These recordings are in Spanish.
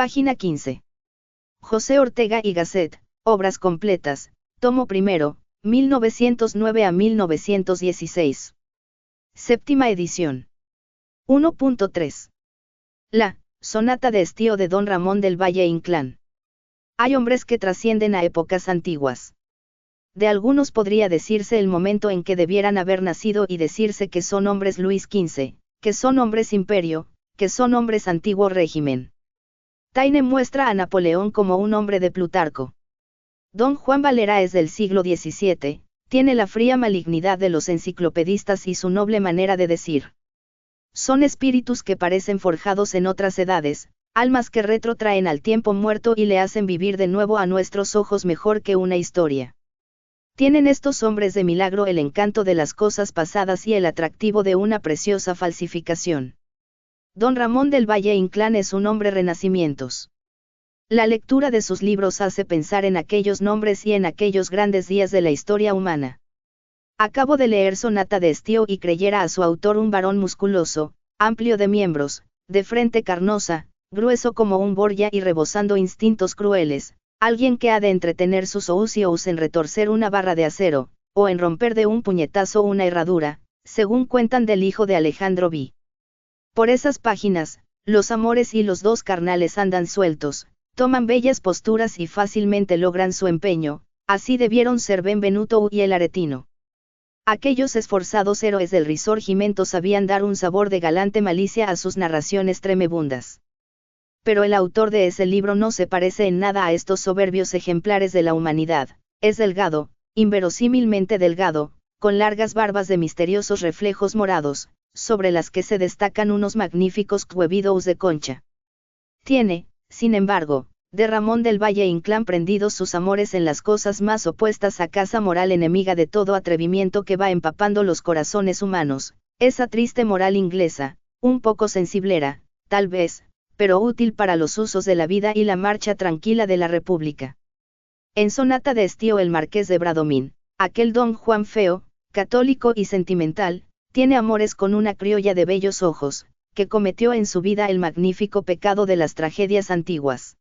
Página 15. José Ortega y Gasset, Obras completas, tomo primero, 1909 a 1916. Séptima edición. 1.3. La Sonata de Estío de Don Ramón del Valle Inclán. Hay hombres que trascienden a épocas antiguas. De algunos podría decirse el momento en que debieran haber nacido y decirse que son hombres Luis XV, que son hombres imperio, que son hombres antiguo régimen. Taine muestra a Napoleón como un hombre de Plutarco. Don Juan Valera es del siglo XVII, tiene la fría malignidad de los enciclopedistas y su noble manera de decir. Son espíritus que parecen forjados en otras edades, almas que retrotraen al tiempo muerto y le hacen vivir de nuevo a nuestros ojos mejor que una historia. Tienen estos hombres de milagro el encanto de las cosas pasadas y el atractivo de una preciosa falsificación. Don Ramón del Valle Inclán es un hombre renacimientos. La lectura de sus libros hace pensar en aquellos nombres y en aquellos grandes días de la historia humana. Acabo de leer Sonata de Estío y creyera a su autor un varón musculoso, amplio de miembros, de frente carnosa, grueso como un Borgia y rebosando instintos crueles, alguien que ha de entretener sus ous en retorcer una barra de acero, o en romper de un puñetazo una herradura, según cuentan del hijo de Alejandro B. Por esas páginas, los amores y los dos carnales andan sueltos, toman bellas posturas y fácilmente logran su empeño, así debieron ser Benvenuto y el Aretino. Aquellos esforzados héroes del Risorgimento sabían dar un sabor de galante malicia a sus narraciones tremebundas. Pero el autor de ese libro no se parece en nada a estos soberbios ejemplares de la humanidad, es delgado, inverosímilmente delgado, con largas barbas de misteriosos reflejos morados, sobre las que se destacan unos magníficos cuevidos de concha. Tiene, sin embargo, de Ramón del Valle Inclán prendidos sus amores en las cosas más opuestas a casa moral enemiga de todo atrevimiento que va empapando los corazones humanos, esa triste moral inglesa, un poco sensiblera, tal vez, pero útil para los usos de la vida y la marcha tranquila de la República. En Sonata de Estío el Marqués de Bradomín, aquel don Juan feo, católico y sentimental, tiene amores con una criolla de bellos ojos, que cometió en su vida el magnífico pecado de las tragedias antiguas.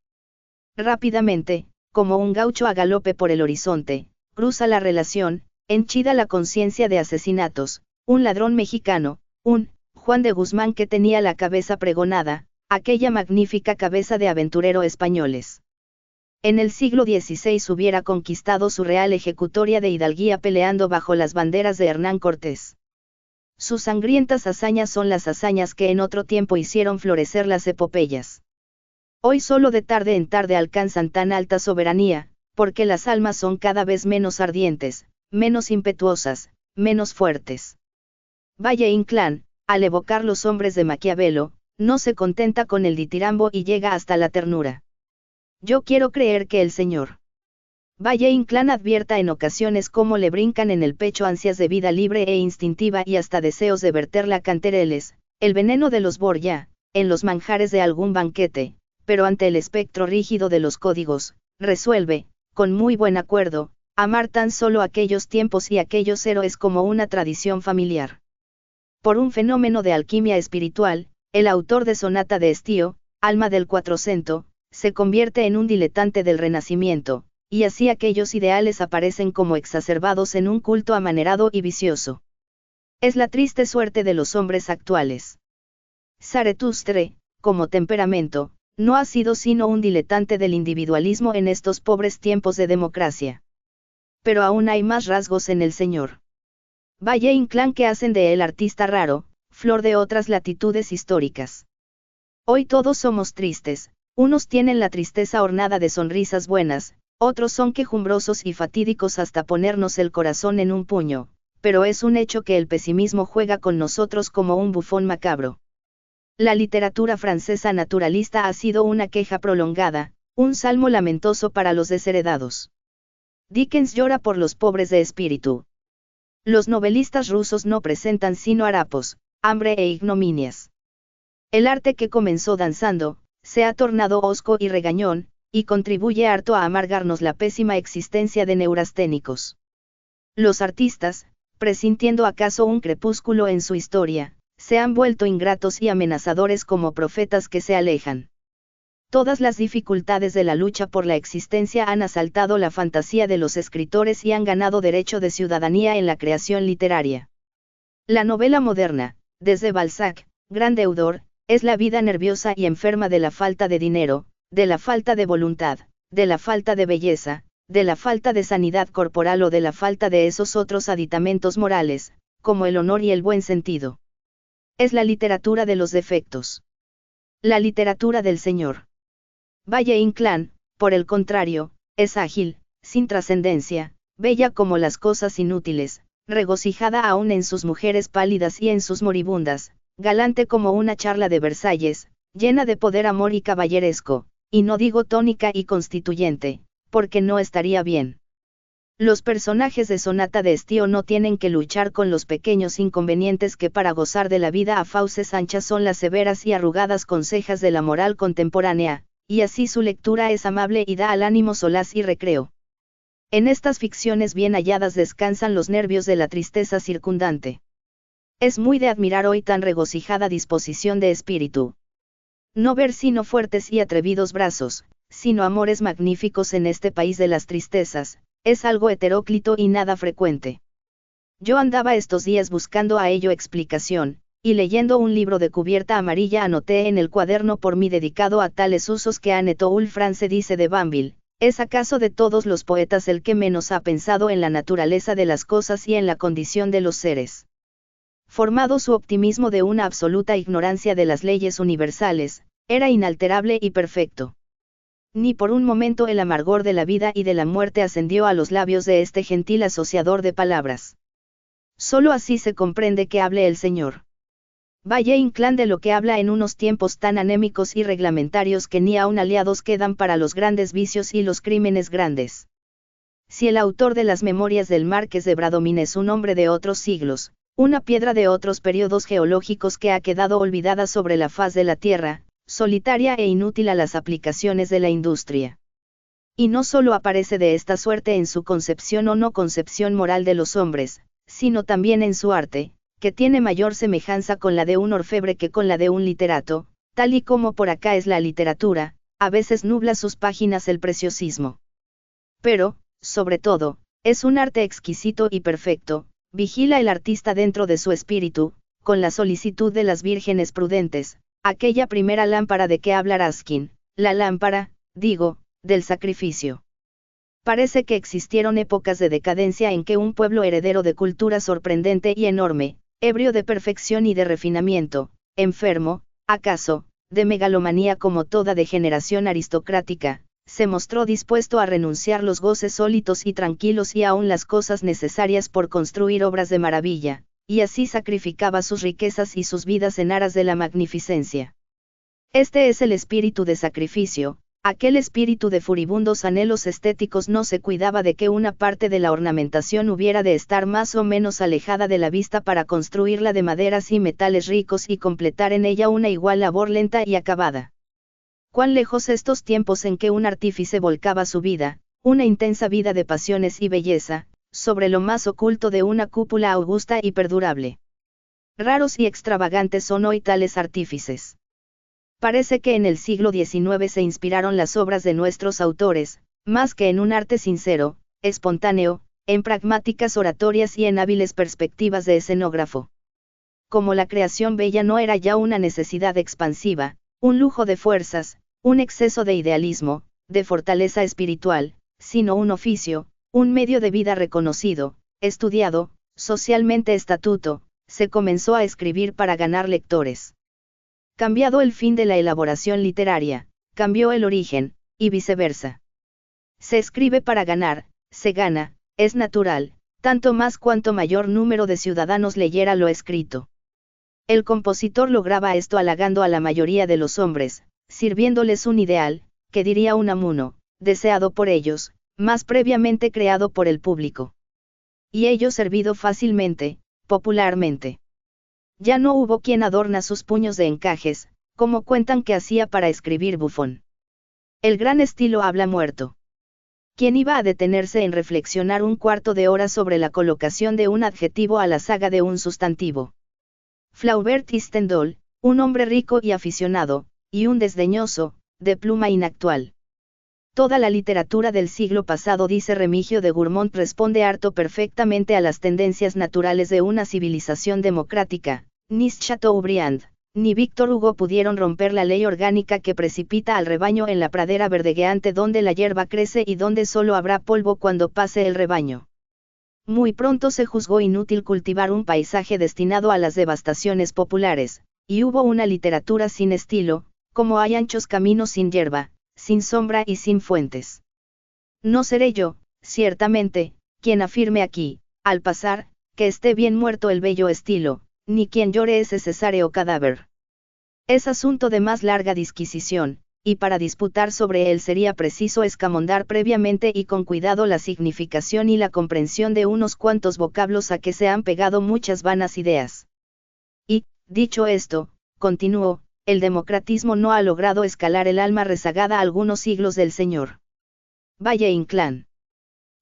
Rápidamente, como un gaucho a galope por el horizonte, cruza la relación, henchida la conciencia de asesinatos, un ladrón mexicano, un Juan de Guzmán que tenía la cabeza pregonada, aquella magnífica cabeza de aventurero españoles. En el siglo XVI hubiera conquistado su real ejecutoria de hidalguía peleando bajo las banderas de Hernán Cortés. Sus sangrientas hazañas son las hazañas que en otro tiempo hicieron florecer las epopeyas. Hoy solo de tarde en tarde alcanzan tan alta soberanía, porque las almas son cada vez menos ardientes, menos impetuosas, menos fuertes. Valle Inclán, al evocar los hombres de Maquiavelo, no se contenta con el ditirambo y llega hasta la ternura. Yo quiero creer que el Sr. Valle Inclán advierta en ocasiones cómo le brincan en el pecho ansias de vida libre e instintiva y hasta deseos de verterla cantereles, el veneno de los Borgia, en los manjares de algún banquete, pero ante el espectro rígido de los códigos, resuelve, con muy buen acuerdo, amar tan solo aquellos tiempos y aquellos héroes como una tradición familiar. Por un fenómeno de alquimia espiritual, el autor de Sonata de Estío, alma del Quattrocento, se convierte en un diletante del Renacimiento, y así aquellos ideales aparecen como exacerbados en un culto amanerado y vicioso. Es la triste suerte de los hombres actuales. Zaratustra, como temperamento, no ha sido sino un diletante del individualismo en estos pobres tiempos de democracia. Pero aún hay más rasgos en el Sr. Valle Inclán que hacen de él artista raro, flor de otras latitudes históricas. Hoy todos somos tristes, unos tienen la tristeza ornada de sonrisas buenas, otros son quejumbrosos y fatídicos hasta ponernos el corazón en un puño, pero es un hecho que el pesimismo juega con nosotros como un bufón macabro. La literatura francesa naturalista ha sido una queja prolongada, un salmo lamentoso para los desheredados. Dickens llora por los pobres de espíritu. Los novelistas rusos no presentan sino harapos, hambre e ignominias. El arte que comenzó danzando, se ha tornado hosco y regañón, y contribuye harto a amargarnos la pésima existencia de neurasténicos. Los artistas, presintiendo acaso un crepúsculo en su historia, se han vuelto ingratos y amenazadores como profetas que se alejan. Todas las dificultades de la lucha por la existencia han asaltado la fantasía de los escritores y han ganado derecho de ciudadanía en la creación literaria. La novela moderna, desde Balzac, gran deudor, es la vida nerviosa y enferma de la falta de dinero, de la falta de voluntad, de la falta de belleza, de la falta de sanidad corporal o de la falta de esos otros aditamentos morales, como el honor y el buen sentido. Es la literatura de los defectos. La literatura del Señor. Valle Inclán, por el contrario, es ágil, sin trascendencia, bella como las cosas inútiles, regocijada aún en sus mujeres pálidas y en sus moribundas, galante como una charla de Versalles, llena de poder, amor y caballeresco, y no digo tónica y constituyente, porque no estaría bien. Los personajes de Sonata de Estío no tienen que luchar con los pequeños inconvenientes que para gozar de la vida a fauces anchas son las severas y arrugadas consejas de la moral contemporánea, y así su lectura es amable y da al ánimo solaz y recreo. En estas ficciones bien halladas descansan los nervios de la tristeza circundante. Es muy de admirar hoy tan regocijada disposición de espíritu. No ver sino fuertes y atrevidos brazos, sino amores magníficos en este país de las tristezas, es algo heteróclito y nada frecuente. Yo andaba estos días buscando a ello explicación, y leyendo un libro de cubierta amarilla anoté en el cuaderno por mí dedicado a tales usos que Anatole France dice de Banville, ¿es acaso de todos los poetas el que menos ha pensado en la naturaleza de las cosas y en la condición de los seres? Formado su optimismo de una absoluta ignorancia de las leyes universales, era inalterable y perfecto. Ni por un momento el amargor de la vida y de la muerte ascendió a los labios de este gentil asociador de palabras. Solo así se comprende que hable el Señor. Valle Inclán de lo que habla en unos tiempos tan anémicos y reglamentarios que ni aun aliados quedan para los grandes vicios y los crímenes grandes. Si el autor de las Memorias del Marqués de Bradomín es un hombre de otros siglos, una piedra de otros periodos geológicos que ha quedado olvidada sobre la faz de la tierra, solitaria e inútil a las aplicaciones de la industria. Y no solo aparece de esta suerte en su concepción o no concepción moral de los hombres, sino también en su arte, que tiene mayor semejanza con la de un orfebre que con la de un literato, tal y como por acá es la literatura, a veces nubla sus páginas el preciosismo. Pero, sobre todo, es un arte exquisito y perfecto, vigila el artista dentro de su espíritu, con la solicitud de las vírgenes prudentes, aquella primera lámpara de que habla Ruskin, la lámpara, digo, del sacrificio. Parece que existieron épocas de decadencia en que un pueblo heredero de cultura sorprendente y enorme, ebrio de perfección y de refinamiento, enfermo, acaso, de megalomanía como toda degeneración aristocrática, se mostró dispuesto a renunciar los goces sólitos y tranquilos y aún las cosas necesarias por construir obras de maravilla, y así sacrificaba sus riquezas y sus vidas en aras de la magnificencia. Este es el espíritu de sacrificio. Aquel espíritu de furibundos anhelos estéticos no se cuidaba de que una parte de la ornamentación hubiera de estar más o menos alejada de la vista para construirla de maderas y metales ricos y completar en ella una igual labor lenta y acabada. Cuán lejos estos tiempos en que un artífice volcaba su vida, una intensa vida de pasiones y belleza, sobre lo más oculto de una cúpula augusta y perdurable. Raros y extravagantes son hoy tales artífices. Parece que en el siglo XIX se inspiraron las obras de nuestros autores, más que en un arte sincero, espontáneo, en pragmáticas oratorias y en hábiles perspectivas de escenógrafo. Como la creación bella no era ya una necesidad expansiva, un lujo de fuerzas, un exceso de idealismo, de fortaleza espiritual, sino un oficio, un medio de vida reconocido, estudiado, socialmente estatuto, se comenzó a escribir para ganar lectores. Cambiado el fin de la elaboración literaria, cambió el origen, y viceversa. Se escribe para ganar, se gana, es natural, tanto más cuanto mayor número de ciudadanos leyera lo escrito. El compositor lograba esto halagando a la mayoría de los hombres, sirviéndoles un ideal, que diría Unamuno, deseado por ellos, más previamente creado por el público. Y ello servido fácilmente, popularmente. Ya no hubo quien adorna sus puños de encajes, como cuentan que hacía para escribir Buffon. El gran estilo habla muerto. ¿Quién iba a detenerse en reflexionar un cuarto de hora sobre la colocación de un adjetivo a la saga de un sustantivo? Flaubert y Stendhal, un hombre rico y aficionado, y un desdeñoso, de pluma inactual. Toda la literatura del siglo pasado, dice Remigio de Gourmont, responde harto perfectamente a las tendencias naturales de una civilización democrática. Ni Chateaubriand, ni Víctor Hugo pudieron romper la ley orgánica que precipita al rebaño en la pradera verdegueante donde la hierba crece y donde solo habrá polvo cuando pase el rebaño. Muy pronto se juzgó inútil cultivar un paisaje destinado a las devastaciones populares, y hubo una literatura sin estilo, como hay anchos caminos sin hierba, sin sombra y sin fuentes. No seré yo, ciertamente, quien afirme aquí, al pasar, que esté bien muerto el bello estilo, ni quien llore ese cesáreo cadáver. Es asunto de más larga disquisición, y para disputar sobre él sería preciso escamondar previamente y con cuidado la significación y la comprensión de unos cuantos vocablos a que se han pegado muchas vanas ideas. Y, dicho esto, continuó, el democratismo no ha logrado escalar el alma rezagada algunos siglos del Señor Valle Inclán.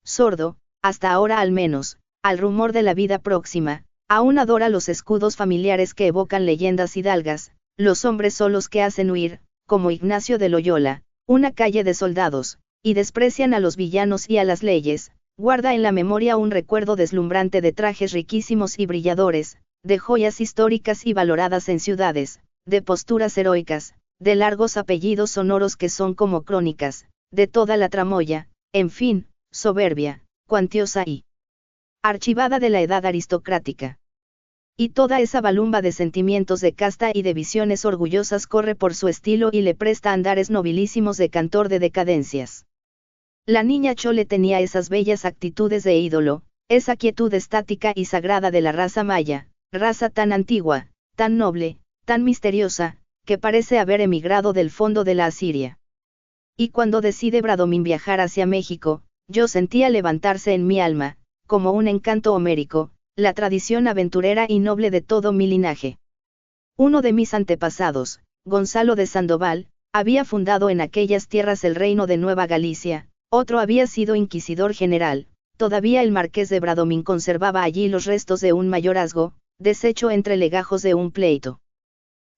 Sordo, hasta ahora al menos, al rumor de la vida próxima, aún adora los escudos familiares que evocan leyendas hidalgas, los hombres solos que hacen huir, como Ignacio de Loyola, una calle de soldados, y desprecian a los villanos y a las leyes. Guarda en la memoria un recuerdo deslumbrante de trajes riquísimos y brilladores, de joyas históricas y valoradas en ciudades, de posturas heroicas, de largos apellidos sonoros que son como crónicas, de toda la tramoya, en fin, soberbia, cuantiosa y archivada de la edad aristocrática. Y toda esa balumba de sentimientos de casta y de visiones orgullosas corre por su estilo y le presta andares nobilísimos de cantor de decadencias. La niña Chole tenía esas bellas actitudes de ídolo, esa quietud estática y sagrada de la raza maya, raza tan antigua, tan noble, tan misteriosa, que parece haber emigrado del fondo de la Asiria. Y cuando decide Bradomín viajar hacia México, yo sentía levantarse en mi alma, como un encanto homérico, la tradición aventurera y noble de todo mi linaje. Uno de mis antepasados, Gonzalo de Sandoval, había fundado en aquellas tierras el reino de Nueva Galicia, otro había sido inquisidor general, todavía el marqués de Bradomín conservaba allí los restos de un mayorazgo, deshecho entre legajos de un pleito.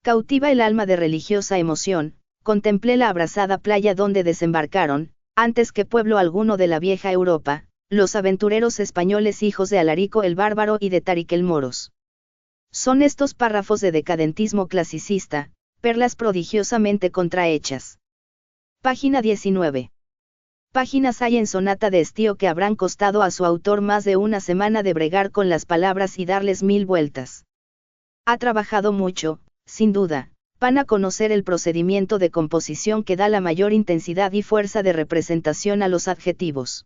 Cautiva el alma de religiosa emoción, contemplé la abrasada playa donde desembarcaron, antes que pueblo alguno de la vieja Europa, los aventureros españoles hijos de Alarico el Bárbaro y de Tarik el Moros. Son estos párrafos de decadentismo clasicista, perlas prodigiosamente contrahechas. Página 19. Páginas hay en sonata de estío que habrán costado a su autor más de una semana de bregar con las palabras y darles 1000 vueltas. Ha trabajado mucho, sin duda, para conocer el procedimiento de composición que da la mayor intensidad y fuerza de representación a los adjetivos.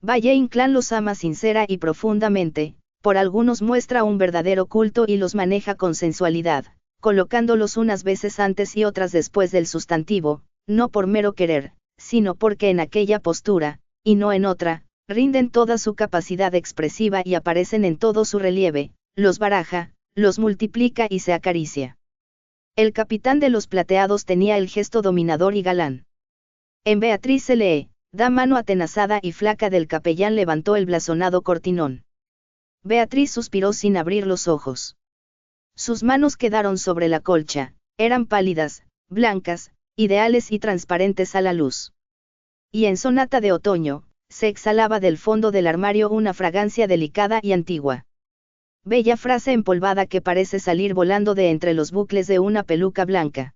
Valle Inclán los ama sincera y profundamente, por algunos muestra un verdadero culto y los maneja con sensualidad, colocándolos unas veces antes y otras después del sustantivo, no por mero querer, sino porque en aquella postura, y no en otra, rinden toda su capacidad expresiva y aparecen en todo su relieve, los baraja, los multiplica y se acaricia. El capitán de los plateados tenía el gesto dominador y galán. En Beatriz se lee, da mano atenazada y flaca del capellán levantó el blasonado cortinón. Beatriz suspiró sin abrir los ojos. Sus manos quedaron sobre la colcha, eran pálidas, blancas, ideales y transparentes a la luz. Y en sonata de otoño, se exhalaba del fondo del armario una fragancia delicada y antigua. Bella frase empolvada que parece salir volando de entre los bucles de una peluca blanca.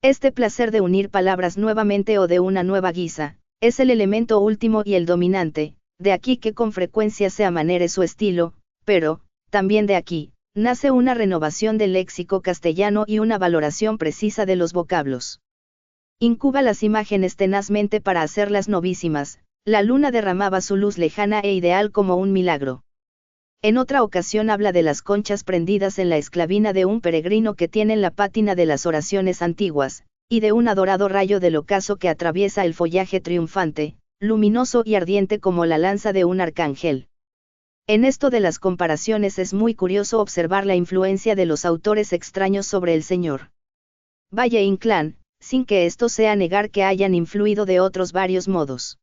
Este placer de unir palabras nuevamente o de una nueva guisa, es el elemento último y el dominante, de aquí que con frecuencia se amanere su estilo, pero, también de aquí, nace una renovación del léxico castellano y una valoración precisa de los vocablos. Incuba las imágenes tenazmente para hacerlas novísimas, la luna derramaba su luz lejana e ideal como un milagro. En otra ocasión habla de las conchas prendidas en la esclavina de un peregrino que tienen la pátina de las oraciones antiguas, y de un adorado rayo del ocaso que atraviesa el follaje triunfante, luminoso y ardiente como la lanza de un arcángel. En esto de las comparaciones es muy curioso observar la influencia de los autores extraños sobre el Señor Valle Inclán, sin que esto sea negar que hayan influido de otros varios modos.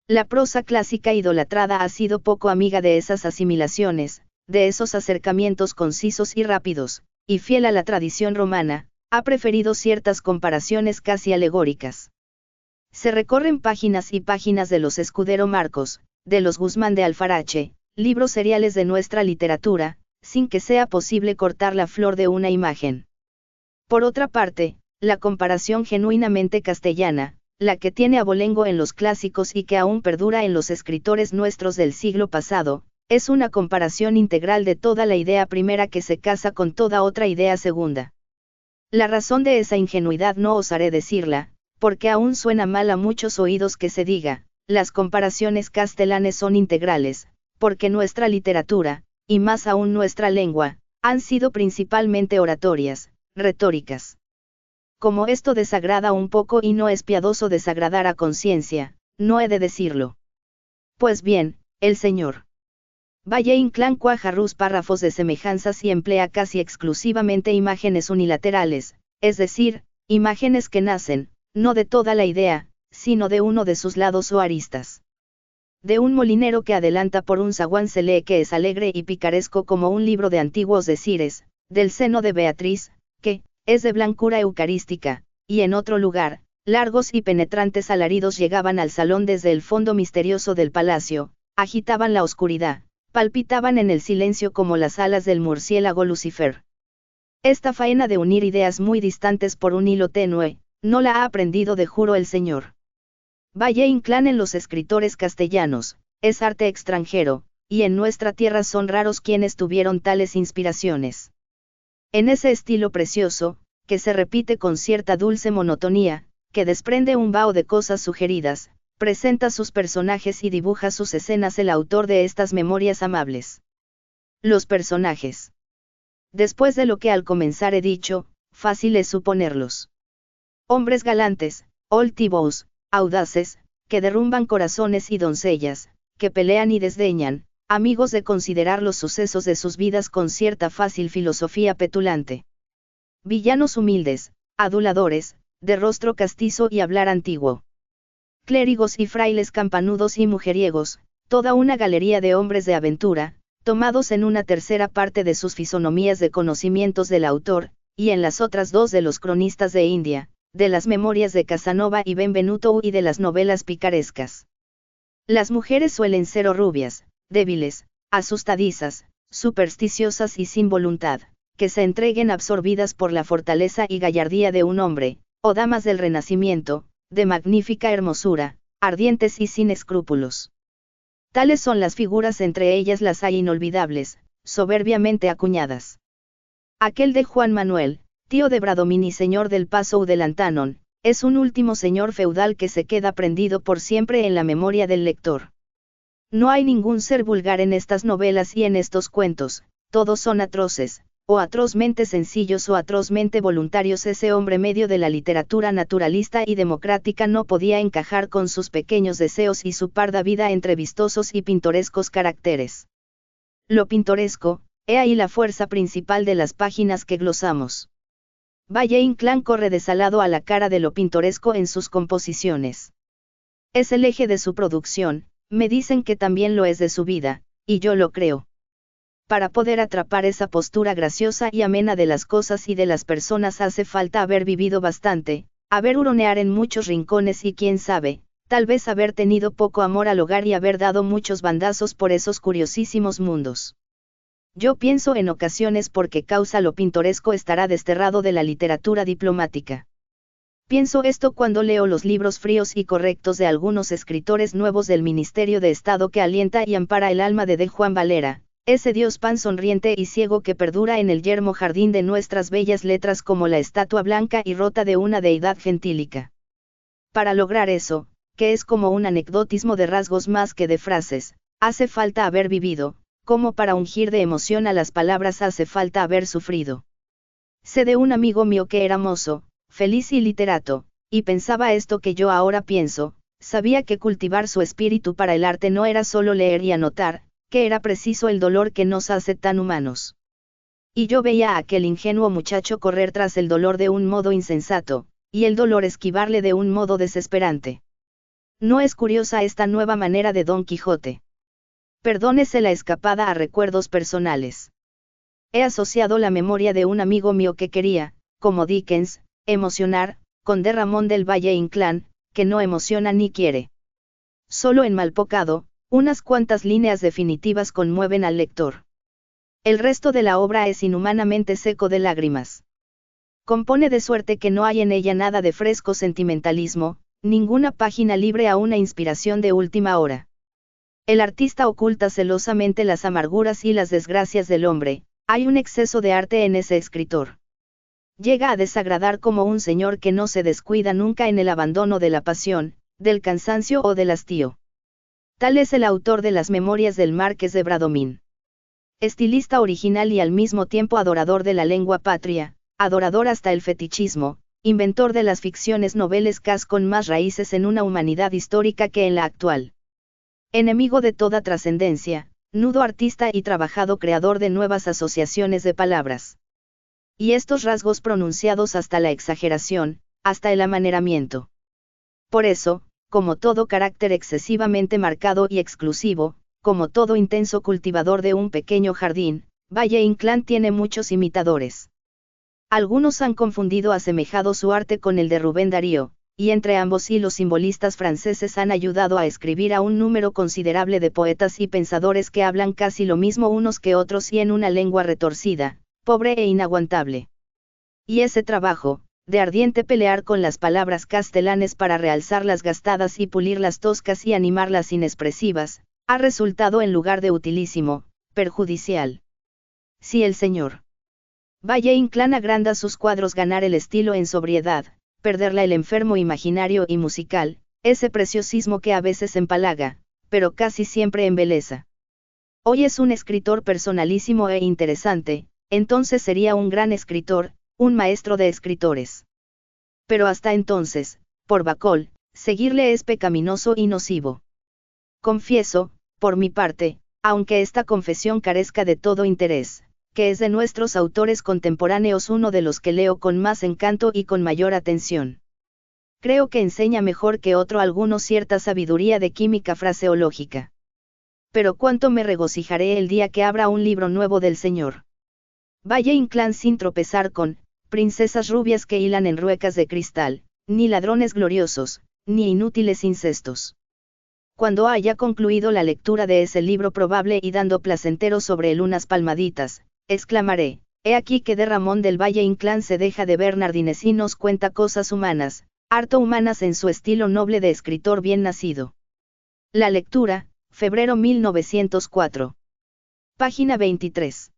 La prosa clásica idolatrada ha sido poco amiga de esas asimilaciones, de esos acercamientos concisos y rápidos, y fiel a la tradición romana, ha preferido ciertas comparaciones casi alegóricas. Se recorren páginas y páginas de los Escudero Marcos, de los Guzmán de Alfarache, libros seriales de nuestra literatura, sin que sea posible cortar la flor de una imagen. Por otra parte, la comparación genuinamente castellana, la que tiene abolengo en los clásicos y que aún perdura en los escritores nuestros del siglo pasado, es una comparación integral de toda la idea primera que se casa con toda otra idea segunda. La razón de esa ingenuidad no osaré decirla, porque aún suena mal a muchos oídos que se diga, las comparaciones castellanes son integrales, porque nuestra literatura, y más aún nuestra lengua, han sido principalmente oratorias, retóricas. Como esto desagrada un poco y no es piadoso desagradar a conciencia, no he de decirlo. Pues bien, el señor Valle Inclán cuaja párrafos de semejanzas y emplea casi exclusivamente imágenes unilaterales, es decir, imágenes que nacen, no de toda la idea, sino de uno de sus lados o aristas. De un molinero que adelanta por un zaguán se lee que es alegre y picaresco como un libro de antiguos decires, del seno de Beatriz, que es de blancura eucarística, y en otro lugar, largos y penetrantes alaridos llegaban al salón desde el fondo misterioso del palacio, agitaban la oscuridad, palpitaban en el silencio como las alas del murciélago Lucifer. Esta faena de unir ideas muy distantes por un hilo tenue, no la ha aprendido de juro el señor Valle Inclán en los escritores castellanos, es arte extranjero, y en nuestra tierra son raros quienes tuvieron tales inspiraciones. En ese estilo precioso, que se repite con cierta dulce monotonía, que desprende un vaho de cosas sugeridas, presenta sus personajes y dibuja sus escenas el autor de estas memorias amables. Los personajes. Después de lo que al comenzar he dicho, fácil es suponerlos. Hombres galantes, altivos, audaces, que derrumban corazones y doncellas, que pelean y desdeñan, amigos de considerar los sucesos de sus vidas con cierta fácil filosofía petulante. Villanos humildes, aduladores, de rostro castizo y hablar antiguo. Clérigos y frailes campanudos y mujeriegos, toda una galería de hombres de aventura, tomados en una tercera parte de sus fisonomías de conocimientos del autor, y en las otras dos de los cronistas de India, de las memorias de Casanova y Benvenuto y de las novelas picarescas. Las mujeres suelen ser o rubias, débiles, asustadizas, supersticiosas y sin voluntad, que se entreguen absorbidas por la fortaleza y gallardía de un hombre, o damas del Renacimiento, de magnífica hermosura, ardientes y sin escrúpulos. Tales son las figuras, entre ellas las hay inolvidables, soberbiamente acuñadas. Aquel de Juan Manuel, tío de Bradomín y señor del Paso u del Antanon, es un último señor feudal que se queda prendido por siempre en la memoria del lector. No hay ningún ser vulgar en estas novelas y en estos cuentos, todos son atroces, o atrozmente sencillos o atrozmente voluntarios. Ese hombre medio de la literatura naturalista y democrática no podía encajar con sus pequeños deseos y su parda vida entre vistosos y pintorescos caracteres. Lo pintoresco, he ahí la fuerza principal de las páginas que glosamos. Valle Inclán corre desalado a la cara de lo pintoresco en sus composiciones. Es el eje de su producción, me dicen que también lo es de su vida, y yo lo creo. Para poder atrapar esa postura graciosa y amena de las cosas y de las personas hace falta haber vivido bastante, haber huronear en muchos rincones y quién sabe, tal vez haber tenido poco amor al hogar y haber dado muchos bandazos por esos curiosísimos mundos. Yo pienso en ocasiones por qué causa lo pintoresco estará desterrado de la literatura diplomática. Pienso esto cuando leo los libros fríos y correctos de algunos escritores nuevos del Ministerio de Estado que alienta y ampara el alma de Juan Valera, ese Dios pan sonriente y ciego que perdura en el yermo jardín de nuestras bellas letras como la estatua blanca y rota de una deidad gentílica. Para lograr eso, que es como un anecdotismo de rasgos más que de frases, hace falta haber vivido, como para ungir de emoción a las palabras hace falta haber sufrido. Sé de un amigo mío que era mozo, feliz y literato, y pensaba esto que yo ahora pienso, sabía que cultivar su espíritu para el arte no era solo leer y anotar, que era preciso el dolor que nos hace tan humanos. Y yo veía a aquel ingenuo muchacho correr tras el dolor de un modo insensato, y el dolor esquivarle de un modo desesperante. ¿No es curiosa esta nueva manera de Don Quijote? Perdónese la escapada a recuerdos personales. He asociado la memoria de un amigo mío que quería, como Dickens, emocionar, con de Ramón del Valle Inclán, que no emociona ni quiere. Solo en Malpocado, unas cuantas líneas definitivas conmueven al lector. El resto de la obra es inhumanamente seco de lágrimas. Compone de suerte que no hay en ella nada de fresco sentimentalismo, ninguna página libre a una inspiración de última hora. El artista oculta celosamente las amarguras y las desgracias del hombre, hay un exceso de arte en ese escritor. Llega a desagradar como un señor que no se descuida nunca en el abandono de la pasión, del cansancio o del hastío. Tal es el autor de las Memorias del Marqués de Bradomín. Estilista original y al mismo tiempo adorador de la lengua patria, adorador hasta el fetichismo, inventor de las ficciones novelescas con más raíces en una humanidad histórica que en la actual. Enemigo de toda trascendencia, nudo artista y trabajado creador de nuevas asociaciones de palabras. Y estos rasgos pronunciados hasta la exageración, hasta el amaneramiento. Por eso, como todo carácter excesivamente marcado y exclusivo, como todo intenso cultivador de un pequeño jardín, Valle Inclán tiene muchos imitadores. Algunos han confundido asemejado su arte con el de Rubén Darío, y entre ambos y los simbolistas franceses han ayudado a escribir a un número considerable de poetas y pensadores que hablan casi lo mismo unos que otros y en una lengua retorcida, pobre e inaguantable. Y ese trabajo, de ardiente pelear con las palabras castellanes para realzar las gastadas y pulir las toscas y animar las inexpresivas, ha resultado en lugar de utilísimo, perjudicial. Si el señor Valle Inclán agranda sus cuadros ganar el estilo en sobriedad, perderla el enfermo imaginario y musical, ese preciosismo que a veces empalaga, pero casi siempre embeleza. Hoy es un escritor personalísimo e interesante, entonces sería un gran escritor, un maestro de escritores. Pero hasta entonces, por Bacol, seguirle es pecaminoso y nocivo. Confieso, por mi parte, aunque esta confesión carezca de todo interés, que es de nuestros autores contemporáneos uno de los que leo con más encanto y con mayor atención. Creo que enseña mejor que otro alguno cierta sabiduría de química fraseológica. Pero cuánto me regocijaré el día que abra un libro nuevo del señor Valle Inclán sin tropezar con princesas rubias que hilan en ruecas de cristal, ni ladrones gloriosos, ni inútiles incestos. Cuando haya concluido la lectura de ese libro probable y dando placentero sobre él unas palmaditas, exclamaré, he aquí que de Ramón del Valle Inclán se deja de Bernardines y nos cuenta cosas humanas, harto humanas en su estilo noble de escritor bien nacido. La lectura, febrero 1904. Página 23.